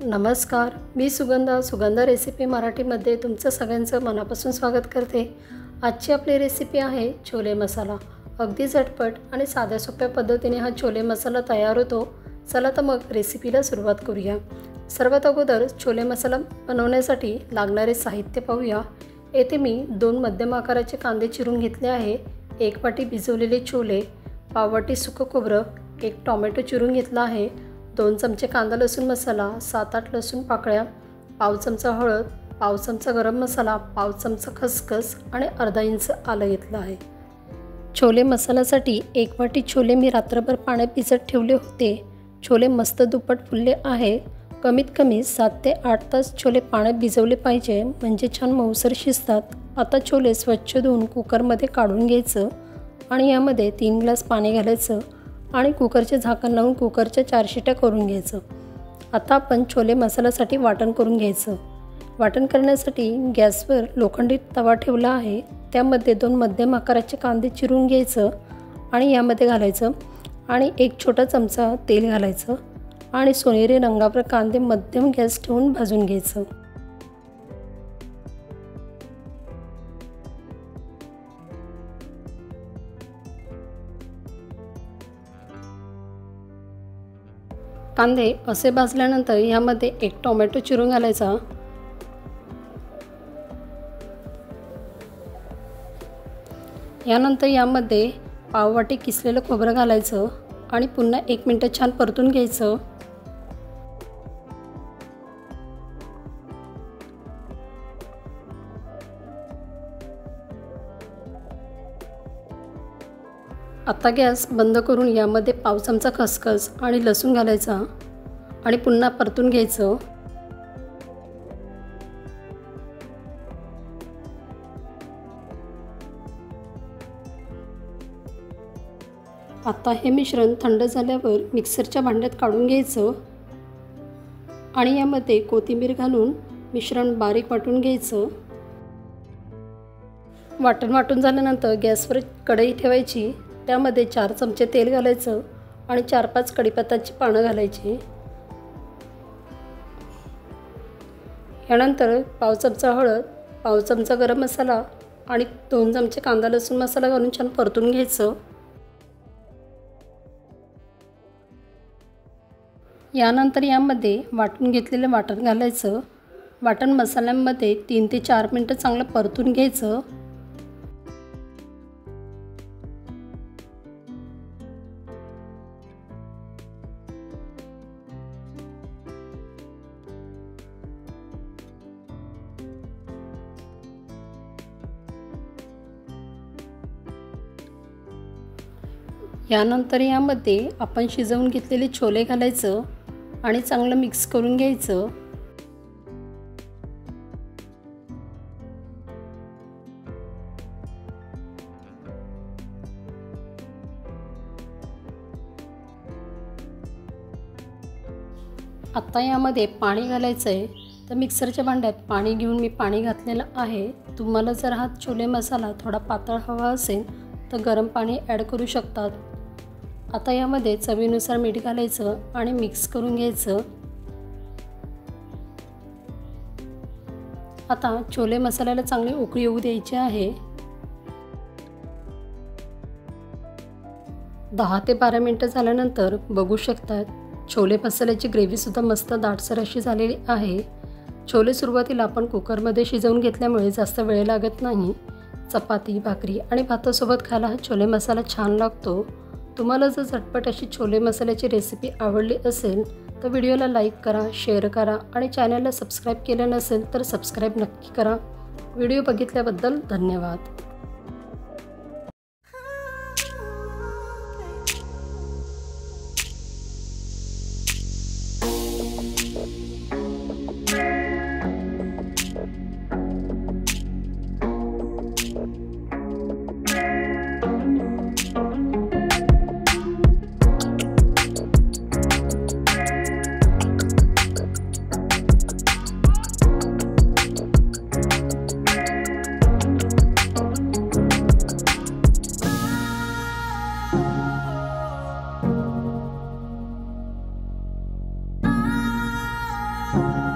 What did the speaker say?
नमस्कार, मी सुगंधा रेसिपी मराठीमध्ये तुमचं सगळ्यांचं मनापासून स्वागत करते। आजची आपली रेसिपी आहे छोले मसाला। अगदी झटपट आणि साध्या सोप्या पद्धतीने हा छोले मसाला तयार होतो। चला तर मग रेसिपीला सुरुवात करूया। सर्वात अगोदर छोले मसाला बनवण्यासाठी लागणारे साहित्य पाहूया। येथे मी 2 मध्यम आकाराचे कांदे चिरून घेतले आहे, 1 वाटी भिजवलेले छोले, पाव वाटी सुकं खोबरं, 1 टोमॅटो चिरून घेतला आहे, 2 चमचे कांदा लसूण मसाला, 7-8 लसूण पाकळ्या, पाव चमचा हळद, पाव चमचा गरम मसाला, पाव चमचा खसखस आणि अर्धा इंच आलं घेतलं आहे। छोले मसाल्यासाठी 1 वाटी छोले मी रात्रभर पाण्यात भिजत ठेवले होते। छोले मस्त दुप्पट फुलले आहे। कमीत कमी 7 ते 8 तास छोले पाण्यात भिजवले पाहिजे, म्हणजे छान मऊसर शिजतात। आता छोले स्वच्छ धुवून कुकरमध्ये काढून घ्यायचं आणि यामध्ये 3 ग्लास पाणी घालायचं आणि कुकरचे झाकण लावून कुकरच्या 4 शिट्या करून घ्यायचं। आता आपण छोले मसाल्यासाठी वाटण करून घ्यायचं। वाटण करण्यासाठी गॅसवर लोखंडी तवा ठेवला आहे, त्यामध्ये 2 मध्यम आकाराचे कांदे चिरून घ्यायचं आणि यामध्ये घालायचं आणि 1 छोटा चमचा तेल घालायचं आणि सोनेरी रंगावर कांदे मध्यम गॅस ठेवून भाजून घ्यायचं। कांदे असे भाजल्यानंतर यामध्ये 1 टोमॅटो चिरून घालायचा। यानंतर यामध्ये पाव वाटी किसलेलं खोबरं घालायचं आणि पुन्हा 1 मिनिट छान परतून घ्यायचं। आता गॅस बंद करून यामध्ये पाव चमचा खसखस आणि लसूण घालायचा आणि पुन्हा परतून घ्यायचं। आता हे मिश्रण थंड झाल्यावर मिक्सरच्या भांड्यात काढून घ्यायचं आणि यामध्ये कोथिंबीर घालून मिश्रण बारीक वाटून घ्यायचं। वाटून झाल्यानंतर गॅसवर कढई ठेवायची, त्यामध्ये 4 चमचे तेल घालायचं आणि 4-5 कढीपत्त्याची पानं घालायची। यानंतर पाव चमचा हळद, पाव चमचा गरम मसाला आणि 2 चमचे कांदा लसूण मसाला घालून छान परतून घ्यायचं। यानंतर यामध्ये वाटून घेतलेलं वाटण घालायचं। वाटण मसाल्यांमध्ये 3 ते 4 मिनिटं चांगलं परतून घ्यायचं। यानंतर यामध्ये आपण शिजवून घेतलेले छोले घालायचं आणि चांगलं मिक्स करून घ्यायचं। आता यामध्ये पाणी घालायचं आहे, तर मिक्सरच्या भांड्यात पाणी घेऊन मी पाणी घातलेलं आहे। तुम्हाला जर हा छोले मसाला थोडा पातळ हवा असेल तर गरम पाणी ॲड करू शकतात। आता यामध्ये चवीनुसार मीठ घालायचं आणि मिक्स करून घ्यायचं। आता छोले मसाल्याला चांगली उकळी येऊ द्यायची आहे। 10 ते 12 मिनिटं झाल्यानंतर बघू शकतात छोले मसाल्याची ग्रेव्हीसुद्धा मस्त दाटसर अशी झालेली आहे। छोले सुरुवातीला आपण कुकरमध्ये शिजवून घेतल्यामुळे जास्त वेळ लागत नाही। चपाती, भाकरी आणि भातासोबत खायला हा छोले मसाला छान लागतो। तुम्हाला जर झटपट अशी छोले मसाल्याची रेसिपी आवडली असेल तर व्हिडिओला लाईक करा, शेअर करा आणि चॅनलला सबस्क्राईब केलं नसेल तर सबस्क्राईब नक्की करा। व्हिडिओ बघितल्याबद्दल धन्यवाद। आहे.